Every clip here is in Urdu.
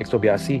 182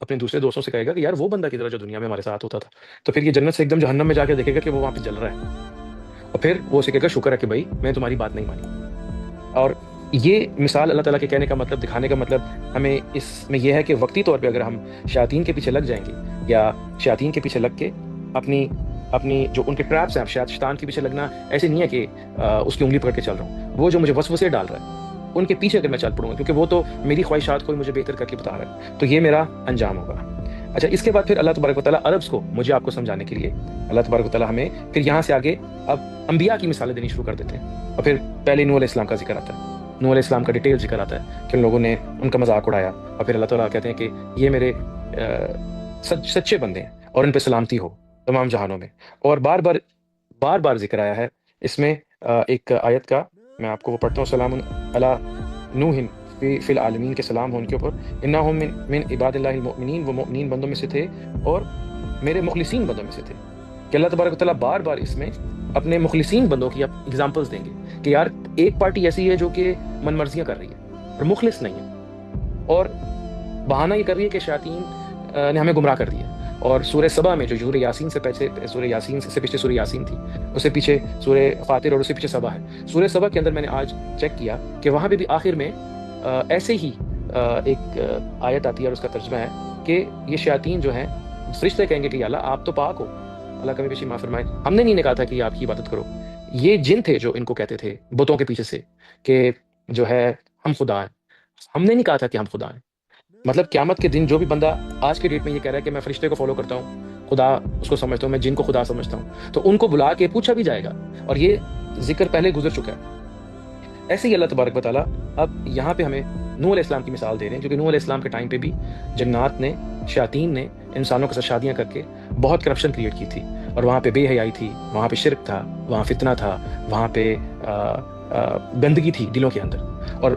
اپنے دوسرے دوستوں سے کہے گا کہ یار وہ بندہ کدھر ہے جو دنیا میں ہمارے ساتھ ہوتا تھا. تو پھر یہ جنت سے ایک دم جہنم میں جا کے دیکھے گا کہ وہ وہاں پہ جل رہا ہے, اور پھر وہ اسے کہے گا شکر ہے کہ بھائی میں تمہاری بات نہیں مانی. اور یہ مثال اللہ تعالیٰ کے کہنے کا مطلب, دکھانے کا مطلب ہمیں اس میں یہ ہے کہ وقتی طور پہ اگر ہم شیاطین کے پیچھے لگ جائیں گے, یا شیاطین کے پیچھے لگ کے اپنی جو ان کے ٹریپس ہیں, شیطان کے پیچھے لگنا ایسے نہیں ہے کہ اس کی انگلی پکڑ کے چل رہا ہوں, وہ جو مجھے وسوسے ڈال رہا ہے ان کے پیچھے اگر میں چل پڑوں گا, کیونکہ وہ تو میری خواہشات کو مجھے بہتر کر کے بتا رہا ہے, تو یہ میرا انجام ہوگا. اچھا, اس کے بعد پھر اللہ تبارک و تعالیٰ عربس کو مجھے آپ کو سمجھانے کے لیے اللہ تبارک و تعالیٰ ہمیں پھر یہاں سے آگے اب انبیاء کی مثالیں دینی شروع کر دیتے ہیں. اور پھر پہلے نوح علیہ السلام کا ذکر آتا ہے, نوح علیہ السلام کا ڈیٹیل ذکر آتا ہے کہ ان لوگوں نے ان کا مذاق اڑایا, اور پھر اللہ تعالیٰ کہتے ہیں کہ یہ میرے سچے بندے ہیں اور ان پہ سلامتی ہو تمام جہانوں میں. اور بار بار ذکر آیا ہے اس میں ایک آیت کا, میں آپ کو وہ پڑھتا ہوں. سلام علی نوح فی العالمین, کے سلام ہو ان کے اوپر, انہم من عباد اللہ المؤمنین, وہ مؤمنین بندوں میں سے تھے اور میرے مخلصین بندوں میں سے تھے. کہ اللہ تبارک و تعالیٰ بار بار اس میں اپنے مخلصین بندوں کی اگزامپلس دیں گے کہ یار ایک پارٹی ایسی ہے جو کہ من مرضیاں کر رہی ہے اور مخلص نہیں ہے, اور بہانہ یہ کر رہی ہے کہ شیاطین نے ہمیں گمراہ کر دیا. اور سورہ سبا میں جو سورہ یاسین سے پہلے, سورہ یاسین سے پیچھے سورہ یاسین تھی, اس سے پیچھے سورہ فاطر اور اس سے پیچھے سبا ہے. سورہ سبا کے اندر میں نے آج چیک کیا کہ وہاں پہ بھی آخر میں ایسے ہی ایک آیت آتی ہے اور اس کا ترجمہ ہے کہ یہ شیاطین جو ہیں, فرشتے کہیں گے کہ یا اللہ آپ تو پاک ہو, اللہ کبھی پیچھے معاف فرمائے, ہم نے نہیں کہا تھا کہ آپ کی عبادت کرو. یہ جن تھے جو ان کو کہتے تھے بتوں کے پیچھے سے کہ جو ہے ہم خدا ہیں, ہم نے نہیں کہا تھا کہ ہم خدا ہیں. مطلب قیامت کے دن جو بھی بندہ آج کے ڈیٹ میں یہ کہہ رہا ہے کہ میں فرشتے کو فالو کرتا ہوں, خدا اس کو سمجھتا ہوں, میں جن کو خدا سمجھتا ہوں, تو ان کو بلا کے پوچھا بھی جائے گا, اور یہ ذکر پہلے گزر چکا ہے. ایسے ہی اللہ تبارک و تعالیٰ اب یہاں پہ ہمیں نوح علیہ السلام کی مثال دے رہے ہیں, کیونکہ نوح علیہ السلام کے ٹائم پہ بھی جنات نے, شیاطین نے انسانوں کے ساتھ شادیاں کر کے بہت کرپشن کریٹ کی تھی, اور وہاں پہ بے حیائی تھی, وہاں پہ شرک تھا, وہاں فتنہ تھا, وہاں پہ گندگی تھی دلوں کے اندر. اور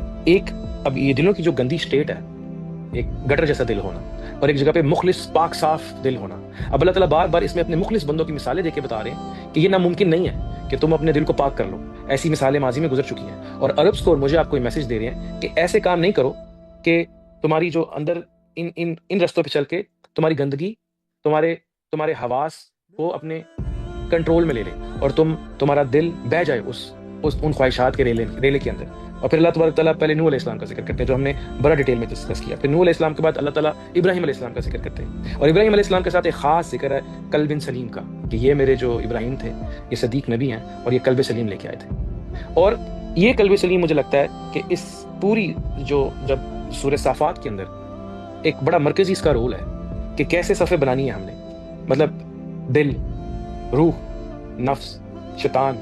اب یہ دلوں کی جو گندی سٹیٹ ہے, ایک گٹر جیسا دل ہونا, اور ایک جگہ پہ مخلص پاک صاف دل ہونا. اب اللہ تعالیٰ بار بار اس میں اپنے مخلص بندوں کی مثالیں دے کے بتا رہے ہیں کہ یہ ناممکن نہیں ہے کہ تم اپنے دل کو پاک کر لو. ایسی مثالیں ماضی میں گزر چکی ہیں, اور عربس کو اور مجھے آپ کو یہ میسج دے رہے ہیں کہ ایسے کام نہیں کرو کہ تمہاری جو اندر ان رستوں پہ چل کے تمہاری گندگی تمہارے حواس کو اپنے کنٹرول میں لے لے, اور تمہارا دل بہ جائے ان خواہشات کے ریلے کے اندر. اور پھر اللہ تبارک تعالیٰ پہلے نوح علیہ السلام کا ذکر کرتے ہیں, جو ہم نے بڑا ڈیٹیل میں ڈسکس کیا. پھر نوح علیہ السلام کے بعد اللہ تعالیٰ ابراہیم علیہ السلام کا ذکر کرتے ہیں, اور ابراہیم علیہ السلام کے ساتھ ایک خاص ذکر ہے قلب سلیم کا, کہ یہ میرے جو ابراہیم تھے یہ صدیق نبی ہیں, اور یہ قلب سلیم لے کے آئے تھے. اور یہ قلب سلیم مجھے لگتا ہے کہ اس پوری جب سورہ صافات کے اندر ایک بڑا مرکزی اس کا رول ہے کہ کیسے صفیں بنانی ہے ہم نے, مطلب دل, روح, نفس, شیطان,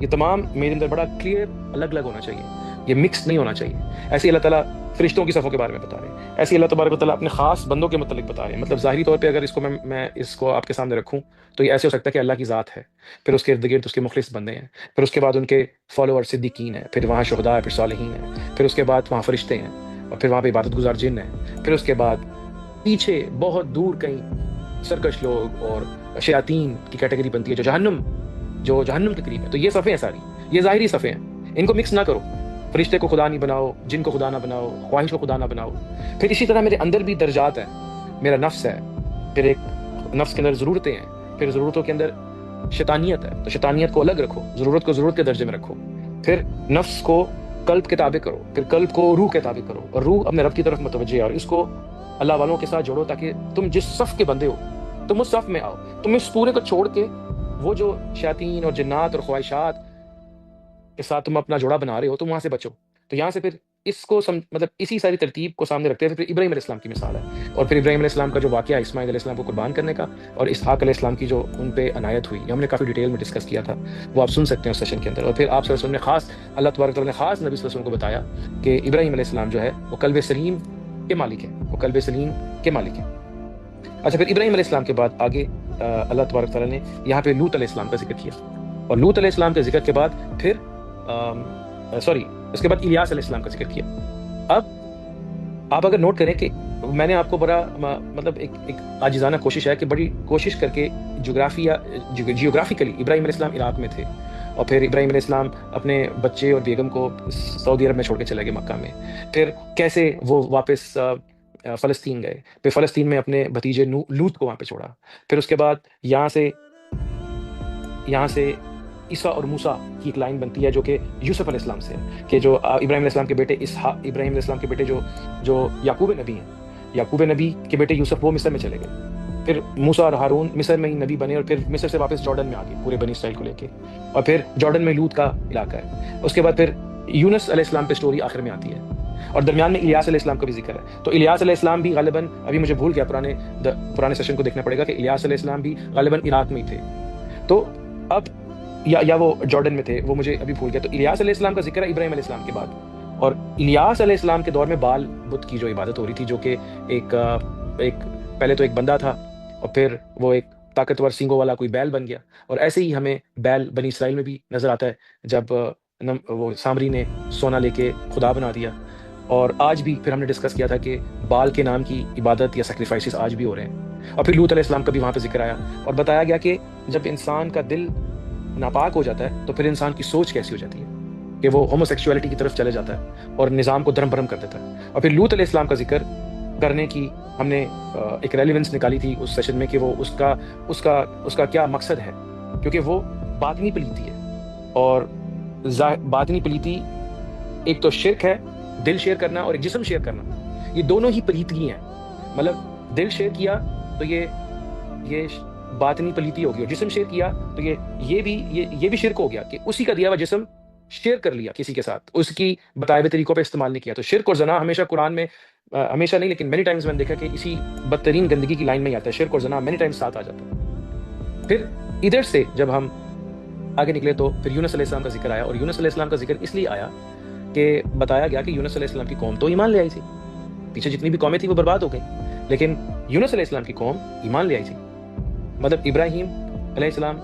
یہ تمام میرے اندر بڑا کلیئر الگ الگ ہونا چاہیے, یہ مکس نہیں ہونا چاہیے. ایسے اللہ تعالیٰ فرشتوں کی صفوں کے بارے میں بتا رہے ہیں, ایسے اللہ تبارک و تعالیٰ اپنے خاص بندوں کے متعلق بتا رہے ہیں. مطلب ظاہری طور پہ اگر اس کو میں اس کو آپ کے سامنے رکھوں تو یہ ایسے ہو سکتا ہے کہ اللہ کی ذات ہے, پھر اس کے ارد گرد اس کے مخلص بندے ہیں, پھر اس کے بعد ان کے فالوور صدیقین ہیں, پھر وہاں شہداء ہیں, پھر صالحین ہیں, پھر اس کے بعد وہاں فرشتے ہیں, اور پھر وہاں پہ عبادت گزار جن ہیں, پھر اس کے بعد پیچھے بہت دور کہیں سرکش لوگ اور شیاطین کی کیٹیگری بنتی ہے جو جہنم کے قریب ہے. تو یہ صفیں ہیں ساری, یہ ظاہری صفیں ہیں, ان کو مکس نہ کرو. فرشتے کو خدا نہیں بناؤ, جن کو خدا نہ بناؤ, خواہش کو خدا نہ بناؤ. پھر اسی طرح میرے اندر بھی درجات ہیں, میرا نفس ہے, پھر ایک نفس کے اندر ضرورتیں ہیں, پھر ضرورتوں کے اندر شیطانیت ہے, تو شیطانیت کو الگ رکھو, ضرورت کو ضرورت کے درجے میں رکھو. پھر نفس کو قلب کے تابع کرو, پھر قلب کو روح کے تابع کرو, اور روح اپنے رب کی طرف متوجہ ہے, اور اس کو اللہ والوں کے ساتھ جوڑو تاکہ تم جس صف کے بندے ہو تم اس صف میں آؤ. تم اس پورے کو چھوڑ کے وہ جو شیاطین اور جنات اور خواہشات کے ساتھ تم اپنا جوڑا بنا رہے ہو تم وہاں سے بچو. تو یہاں سے پھر اس کو مطلب اسی ساری ترتیب کو سامنے رکھتے ہیں. پھر ابراہیم علیہ السلام کی مثال ہے, اور پھر ابراہیم علیہ السلام کا جو واقعہ اسماعیل علیہ السلام کو قربان کرنے کا, اور اسحاق علیہ السلام کی جو ان پہ عنایت ہوئی, ہم نے کافی ڈیٹیل میں ڈسکس کیا تھا, وہ آپ سن سکتے ہیں اس سیشن کے اندر. اور پھر آپ صلی اللہ علیہ وسلم نے خاص اللہ تبارک تعالیٰ نے خاص نبی صلی اللہ علیہ وسلم کو بتایا کہ ابراہیم علیہ السلام جو ہے وہ قلب سلیم کے مالک ہیں, وہ قلب سلیم کے مالک ہیں. اچھا, پھر ابراہیم علیہ السلام کے بعد آگے اللہ تبارک تعالیٰ نے یہاں پہ لوط علیہ السلام کا ذکر کیا, اور لوط علیہ السلام کے ذکر کے بعد پھر اس کے بعد الیاس علیہ السلام کا ذکر کیا. اب آپ اگر نوٹ کریں کہ میں نے آپ کو بڑا مطلب ایک عاجزانہ کوشش ہے کہ بڑی کوشش کر کے جیوگرافیکلی ابراہیم علیہ السلام عراق میں تھے, اور پھر ابراہیم علیہ السلام اپنے بچے اور بیگم کو سعودی عرب میں چھوڑ کے چلے گئے مکہ میں, پھر کیسے وہ واپس فلسطین گئے، پھر فلسطین میں اپنے بھتیجے لوط کو وہاں پہ چھوڑا، پھر اس کے بعد یہاں سے عیسیٰ اور موسیٰ کی ایک لائن بنتی ہے جو کہ یوسف علیہ السلام سے ہے، کہ جو ابراہیم علیہ السلام کے بیٹے ابراہیم علیہ السلام کے بیٹے جو یعقوب نبی ہیں، یعقوب نبی کے بیٹے یوسف وہ مصر میں چلے گئے، پھر موسیٰ اور ہارون مصر میں ہی نبی بنے، اور پھر مصر سے واپس جارڈن میں آ گئے پورے بنی اسرائیل کو لے کے، اور پھر جارڈن میں لوط کا علاقہ ہے، اس کے بعد پھر یونس علیہ السلام پہ سٹوری آخر میں آتی ہے، اور درمیان میں الیاس علیہ السلام کا بھی ذکر ہے۔ تو الیاس علیہ السلام بھی غالباً، ابھی مجھے بھول گیا، پرانے سیشن کو دیکھنا پڑے گا، کہ الیاس علیہ السلام بھی غالباً عراق میں ہی تھے، تو اب یا وہ جارڈن میں تھے، وہ مجھے ابھی بھول گیا۔ تو الیاس علیہ السلام کا ذکر ہے ابراہیم علیہ السلام کے بعد، اور الیاس علیہ السلام کے دور میں بال بت کی جو عبادت ہو رہی تھی، جو کہ ایک پہلے تو ایک بندہ تھا، اور پھر وہ ایک طاقتور سینگوں والا کوئی بیل بن گیا، اور ایسے ہی ہمیں بیل بنی اسرائیل میں بھی نظر آتا ہے، جب وہ سامری نے سونا لے کے خدا بنا دیا، اور آج بھی پھر ہم نے ڈسکس کیا تھا کہ بال کے نام کی عبادت یا سیکریفائسز آج بھی ہو رہے ہیں، اور پھر لوط علیہ السلام کا بھی وہاں پہ ذکر آیا، اور بتایا گیا کہ جب انسان کا دل ناپاک ہو جاتا ہے تو پھر انسان کی سوچ کیسی ہو جاتی ہے، کہ وہ ہومو سیکشولیٹی کی طرف چلے جاتا ہے اور نظام کو دھرم بھرم کر دیتا ہے۔ اور پھر لوط علیہ السلام کا ذکر کرنے کی ہم نے ایک ریلیونس نکالی تھی اس سیشن میں، کہ وہ اس کا کیا مقصد ہے، کیونکہ وہ باطنی پلیتی ہے، اور باطنی پلیتی ایک تو شرک ہے، دل شیئر کرنا، اور ایک جسم شیئر کرنا، یہ دونوں ہی پلیتگی ہیں، مطلب دل شیئر کیا تو یہ باطنی پلیتی ہوگی، اور جسم شیئر کیا تو یہ بھی شرک ہو گیا، کہ اسی کا دیا ہوا جسم شیئر کر لیا کسی کے ساتھ، اس کی بتائے ہوئے طریقوں پہ استعمال نہیں کیا۔ تو شرک اور زنا ہمیشہ قرآن میں، ہمیشہ نہیں لیکن مینی ٹائمز میں نے دیکھا کہ اسی بدترین گندگی کی لائن میں ہی آتا ہے، شرک اور زنا مینی ٹائمز ساتھ آ جاتا ہے۔ پھر ادھر سے جب ہم آگے نکلے تو پھر یونس علیہ السلام کا ذکر آیا، اور یونس علیہ السلام کا ذکر اس لیے آیا کہ بتایا گیا کہ یونس علیہ السلام کی قوم تو ایمان لے آئی تھی، پیچھے جتنی بھی قومیں تھیں وہ برباد ہو گئی، لیکن یونس علیہ السلام کی قوم ایمان لے آئی تھی، مطلب ابراہیم علیہ السلام،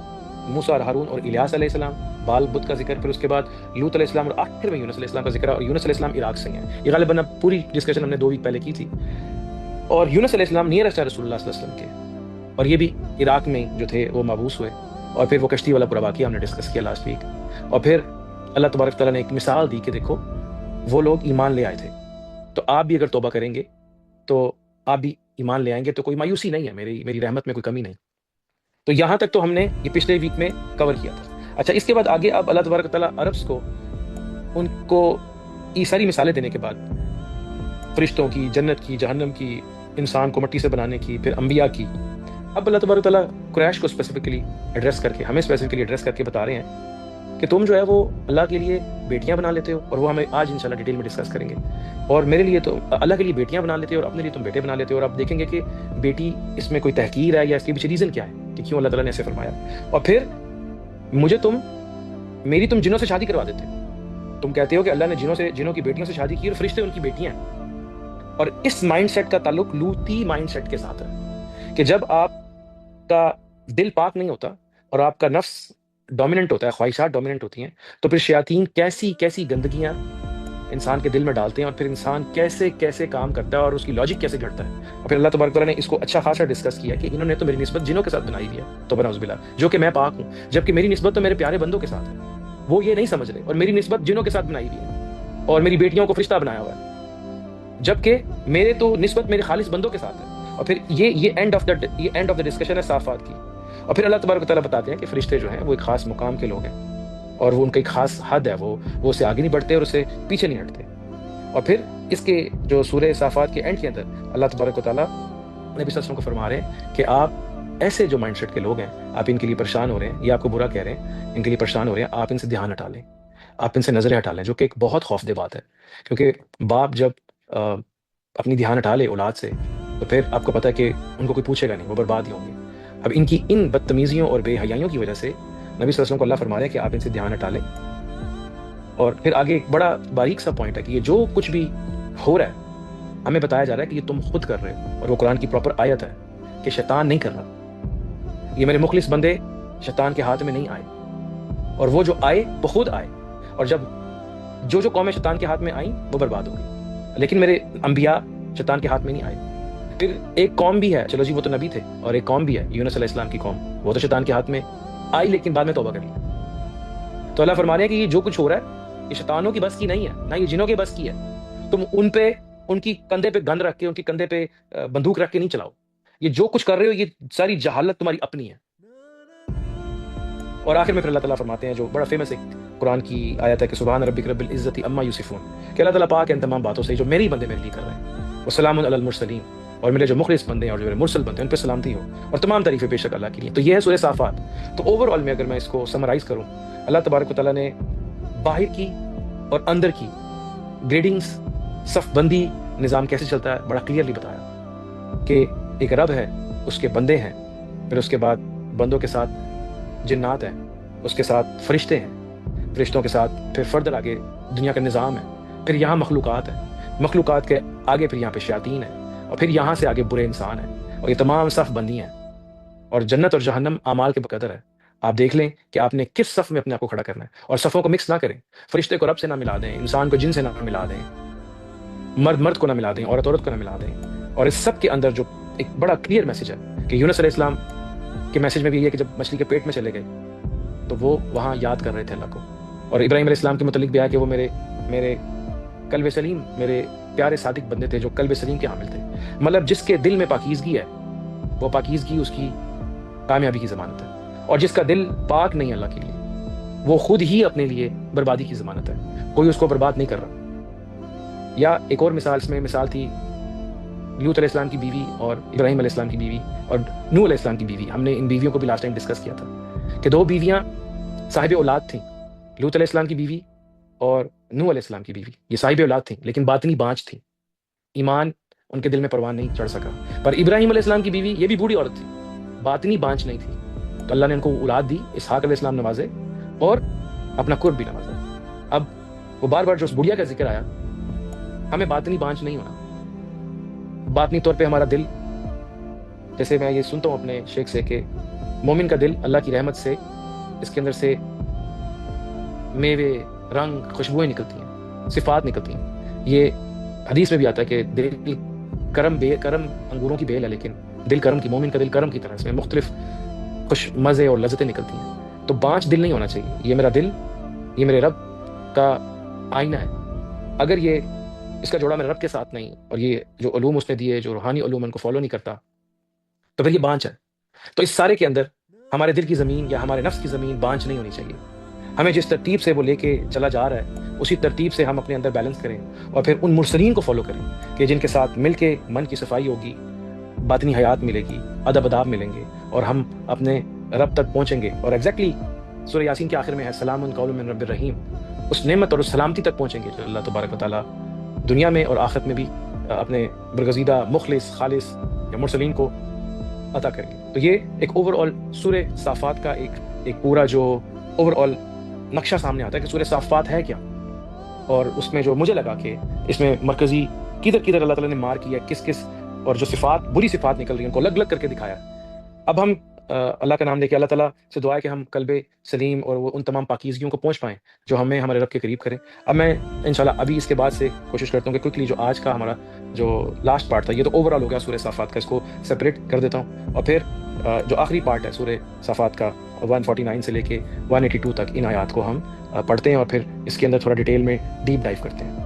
موسیٰ اور ہارون اور الیاس علیہ السلام، بال بت کا ذکر، پھر اس کے بعد لوط علیہ السلام، اور آخر میں یونس علیہ السلام کا ذکر ہے، اور یونس علیہ السلام عراق سے ہیں۔ یہ غالباً اب پوری ڈسکشن ہم نے 2 ویک پہلے کی تھی، اور یونس علیہ السلام نیئرسٹ رسول اللہ صلی اللہ علیہ وسلم کے، اور یہ بھی عراق میں جو تھے وہ مبعوث ہوئے، اور پھر وہ کشتی والا پورا واقعہ ہم نے ڈسکس کیا لاسٹ ویک، اور پھر اللہ تبارک تعالیٰ نے ایک مثال دی کہ دیکھو وہ لوگ ایمان لے آئے تھے، تو آپ بھی اگر توبہ کریں گے تو آپ بھی ایمان لے آئیں گے، تو کوئی مایوسی نہیں ہے، میری رحمت میں کوئی کمی نہیں۔ تو یہاں تک تو ہم نے یہ پچھلے ویک میں کور کیا تھا۔ اچھا، اس کے بعد آگے اب اللہ تبارک تعالیٰ عربس کو ان کو یہ ساری مثالیں دینے کے بعد، فرشتوں کی، جنت کی، جہنم کی، انسان کو مٹی سے بنانے کی، پھر انبیاء کی، اب اللہ تبارک تعالیٰ قریش کو اسپیسیفکلی ایڈریس کر کے، ہمیں اسپیسیفکلی ایڈریس کر کے بتا رہے ہیں کہ تم جو ہے وہ اللہ کے لیے بیٹیاں بنا لیتے ہو، اور وہ ہمیں آج انشاءاللہ ڈیٹیل میں ڈسکس کریں گے، اور میرے لیے تو اللہ کے لیے بیٹیاں بنا لیتے ہو اور اپنے لیے تم بیٹے بنا لیتے ہو، اور آپ دیکھیں گے کہ بیٹی اس میں کوئی تحقیر ہے یا اس کے پیچھے ریزن کیا ہے کہ کیوں اللہ تعالیٰ نے ایسے فرمایا، اور پھر تم جنوں سے شادی کروا دیتے ہو، تم کہتے ہو کہ اللہ نے جنوں کی بیٹیوں سے شادی کی اور فرشتے ان کی بیٹیاں ہیں، اور اس مائنڈ سیٹ کا تعلق لوطی مائنڈ سیٹ کے ساتھ ہے، کہ جب آپ کا دل پاک نہیں ہوتا اور آپ کا نفس ڈومیننٹ ہوتا ہے، خواہشات ڈومیننٹ ہوتی ہیں، تو پھر شیاطین کیسی گندگیاں انسان کے دل میں ڈالتے ہیں، اور پھر انسان کیسے کام کرتا ہے اور اس کی لاجک کیسے گھڑتا ہے۔ اور پھر اللہ تبارک تعالیٰ نے اس کو اچھا خاصا ڈسکس کیا کہ انہوں نے تو میری نسبت جنوں کے ساتھ بنائی ہوئی ہے، تو بنعوذ باللہ، جو کہ میں پاک ہوں، جبکہ میری نسبت تو میرے پیارے بندوں کے ساتھ ہے، وہ یہ نہیں سمجھ رہے، اور میری نسبت جنوں کے ساتھ بنائی ہوئی ہے، اور میری بیٹیوں کو فرشتہ بنایا ہوا ہے، جبکہ میرے تو نسبت میرے خالص بندوں کے ساتھ ہے۔ اور پھر یہ اینڈ آف دا ڈسکشن ہے صافات کی۔ اور پھر اللہ تبارک تعالیٰ بتاتے ہیں کہ فرشتے جو ہیں وہ ایک خاص مقام کے لوگ ہیں، اور وہ ان کا ایک خاص حد ہے، وہ اس سے آگے نہیں بڑھتے اور اس سے پیچھے نہیں ہٹتے۔ اور پھر اس کے جو سورہ صافات کے اینڈ کے اندر اللہ تبارک و تعالیٰ نبی صلی اللہ علیہ وسلم کو فرما رہے ہیں کہ آپ ایسے جو مائنڈ سیٹ کے لوگ ہیں، آپ ان کے لیے پریشان ہو رہے ہیں، یا آپ کو برا کہہ رہے ہیں، ان کے لیے پریشان ہو رہے ہیں، آپ ان سے دھیان ہٹا لیں، آپ ان سے نظریں ہٹا لیں، جو کہ ایک بہت خوف دہ بات ہے، کیونکہ باپ جب اپنی دھیان ہٹا لے اولاد سے، تو پھر آپ کو پتہ ہے کہ ان کو کوئی پوچھے گا نہیں، وہ برباد ہی ہوں گے۔ اب ان بدتمیزیوں اور بے حیائیوں کی وجہ سے نبی صلی اللہ علیہ وسلم کو اللہ فرما رہا ہے کہ آپ ان سے دھیان ہٹا لیں۔ اور پھر آگے ایک بڑا باریک سا پوائنٹ ہے کہ یہ جو کچھ بھی ہو رہا ہے ہمیں بتایا جا رہا ہے کہ یہ تم خود کر رہے ہو، اور وہ قرآن کی پراپر آیت ہے کہ شیطان نہیں کر رہا، یہ میرے مخلص بندے شیطان کے ہاتھ میں نہیں آئے، اور وہ جو آئے وہ خود آئے، اور جب جو قومیں شیطان کے ہاتھ میں آئیں وہ برباد ہو گئی، لیکن میرے انبیاء شیطان کے ہاتھ میں نہیں آئے۔ پھر ایک قوم بھی ہے، چلو جی وہ تو نبی تھے، اور ایک قوم بھی ہے یونس علیہ السلام کی قوم، وہ تو شیطان کے ہاتھ میں آئی لیکن بعد میں توبہ کر لی۔ تو اللہ فرما رہے ہیں کہ یہ جو کچھ ہو رہا ہے یہ شیطانوں کی بس کی نہیں ہے، نہ یہ جنوں کے بس کی ہے، تم ان پہ ان کی کندھے پہ گند رکھ کے، ان کی کندھے پہ بندوق رکھ کے نہیں چلاؤ. یہ جو کچھ کر رہے ہو یہ ساری جہالت تمہاری اپنی ہے. اور آخر میں پھر اللہ تعالیٰ فرماتے ہیں جو بڑا فیمس ایک قرآن کی آیت ہے کہ سبحان ربک رب العزت عما یصفون، کہ اللہ تعالیٰ پاک ہے ان تمام باتوں سے جو میری بندے میرے لیے کر رہے ہیں. وسلام علی المرسلین، اور میرے جو مخلص بندے ہیں اور جو میرے مرسل بندے ہیں ان پہ سلامتی ہو، اور تمام تعریفیں بے شک اللہ کے لیے. تو یہ ہے سورہ صافات. تو اوور آل میں اگر میں اس کو سمرائز کروں، اللہ تبارک و تعالیٰ نے باہر کی اور اندر کی گریڈنگز، صف بندی نظام کیسے چلتا ہے بڑا کلیئرلی بتایا کہ ایک رب ہے، اس کے بندے ہیں، پھر اس کے بعد بندوں کے ساتھ جنات ہیں، اس کے ساتھ فرشتے ہیں، فرشتوں کے ساتھ پھر فردر آگے دنیا کا نظام ہے، پھر یہاں مخلوقات ہیں، مخلوقات کے آگے پھر یہاں پہ شیاطین ہیں، اور پھر یہاں سے آگے برے انسان ہیں، اور یہ تمام صف بندی ہیں. اور جنت اور جہنم اعمال کے بقدر ہے. آپ دیکھ لیں کہ آپ نے کس صف میں اپنے آپ کو کھڑا کرنا ہے، اور صفوں کو مکس نہ کریں. فرشتے کو رب سے نہ ملا دیں، انسان کو جن سے نہ ملا دیں، مرد مرد کو نہ ملا دیں، عورت عورت کو نہ ملا دیں. اور اس سب کے اندر جو ایک بڑا کلیئر میسج ہے کہ یونس علیہ السلام کے میسج میں بھی یہ کہ جب مچھلی کے پیٹ میں چلے گئے تو وہ وہاں یاد کر رہے تھے اللہ کو. اور ابراہیم علیہ السلام کے متعلق بھی آیا کہ وہ میرے قلب سلیم، میرے پیارے صادق بندے تھے جو قلب سلیم کے حامل تھے. مطلب جس کے دل میں پاکیزگی ہے وہ پاکیزگی اس کی کامیابی کی ضمانت ہے، اور جس کا دل پاک نہیں اللہ کے لیے وہ خود ہی اپنے لیے بربادی کی ضمانت ہے. کوئی اس کو برباد نہیں کر رہا. یا ایک اور مثال اس میں مثال تھی لوط علیہ السلام کی بیوی اور ابراہیم علیہ السلام کی بیوی اور نوح علیہ السلام کی بیوی. ہم نے ان بیویوں کو بھی لاسٹ ٹائم ڈسکس کیا تھا کہ دو بیویاں صاحب اولاد تھیں، لوط علیہ السلام کی بیوی اور نوح علیہ السلام کی بیوی. یہ صاحب اولاد تھیں لیکن باطنی بانچ تھیں، ایمان ان کے دل میں پروان نہیں چڑھ سکا. پر ابراہیم علیہ السلام کی بیوی یہ بھی بوڑھی عورت تھی، باطنی بانچ نہیں تھی، تو اللہ نے ان کو اولاد دی، اسحاق علیہ السلام نوازے اور اپنا قرب بھی نوازا. اب وہ بار بار جو اس بڑھیا کا ذکر آیا، ہمیں باطنی بانچ نہیں ہونا. باطنی طور پہ ہمارا دل، جیسے میں یہ سنتا ہوں اپنے شیخ سے کہ مومن کا دل اللہ کی رحمت سے اس کے اندر سے میوے، رنگ، خوشبوئیں نکلتی ہیں، صفات نکلتی ہیں. یہ حدیث میں بھی آتا ہے کہ دل کرم انگوروں کی بیل ہے، لیکن دل کرم کی، مومن کا دل کرم کی طرح اس میں مختلف خوش مزے اور لذتیں نکلتی ہیں. تو بانچ دل نہیں ہونا چاہیے. یہ میرا دل، یہ میرے رب کا آئینہ ہے. اگر یہ اس کا جوڑا میرے رب کے ساتھ نہیں، اور یہ جو علوم اس نے دیے، جو روحانی علوم ان کو فالو نہیں کرتا، تو پھر یہ بانچ ہے. تو اس سارے کے اندر ہمارے دل کی زمین یا ہمارے نفس کی زمین بانچ نہیں ہونی چاہیے. ہمیں جس ترتیب سے وہ لے کے چلا جا رہا ہے اسی ترتیب سے ہم اپنے اندر بیلنس کریں، اور پھر ان مرسلین کو فالو کریں کہ جن کے ساتھ مل کے من کی صفائی ہوگی، باطنی حیات ملے گی، ادب اداب ملیں گے، اور ہم اپنے رب تک پہنچیں گے. اور ایگزیکٹلی سورہ یاسین کے آخر میں ہے سلام قول من رب الرحیم، اس نعمت اور اس سلامتی تک پہنچیں گے جو اللہ تبارک و تعالیٰ دنیا میں اور آخرت میں بھی اپنے برگزیدہ مخلص خالص یا مرسلین کو عطا کریں گے. تو یہ ایک اوور آل سورہ صافات کا ایک پورا جو اوور آل نقشہ سامنے آتا ہے کہ سورہ صافات ہے کیا، اور اس میں جو مجھے لگا کہ اس میں مرکزی کدھر اللہ تعالیٰ نے مار کیا، کس اور جو صفات، بری صفات نکل رہی ہیں ان کو الگ الگ کر کے دکھایا. اب ہم اللہ کا نام لے کے اللہ تعالیٰ سے دعا ہے کہ ہم قلب سلیم اور وہ ان تمام پاکیزگیوں کو پہنچ پائیں جو ہمیں ہمارے رب کے قریب کریں. اب میں انشاءاللہ ابھی اس کے بعد سے کوشش کرتا ہوں کہ کوئکلی جو آج کا ہمارا جو لاسٹ پارٹ تھا، یہ تو اوور آل ہو گیا سورہ صافات کا، اس کو سپریٹ کر دیتا ہوں، اور پھر جو آخری پارٹ ہے سورہ صافات کا 149 سے لے کے 182 تک ان آیات کو ہم پڑھتے ہیں، اور پھر اس کے اندر تھوڑا ڈیٹیل میں ڈیپ ڈائیو کرتے ہیں.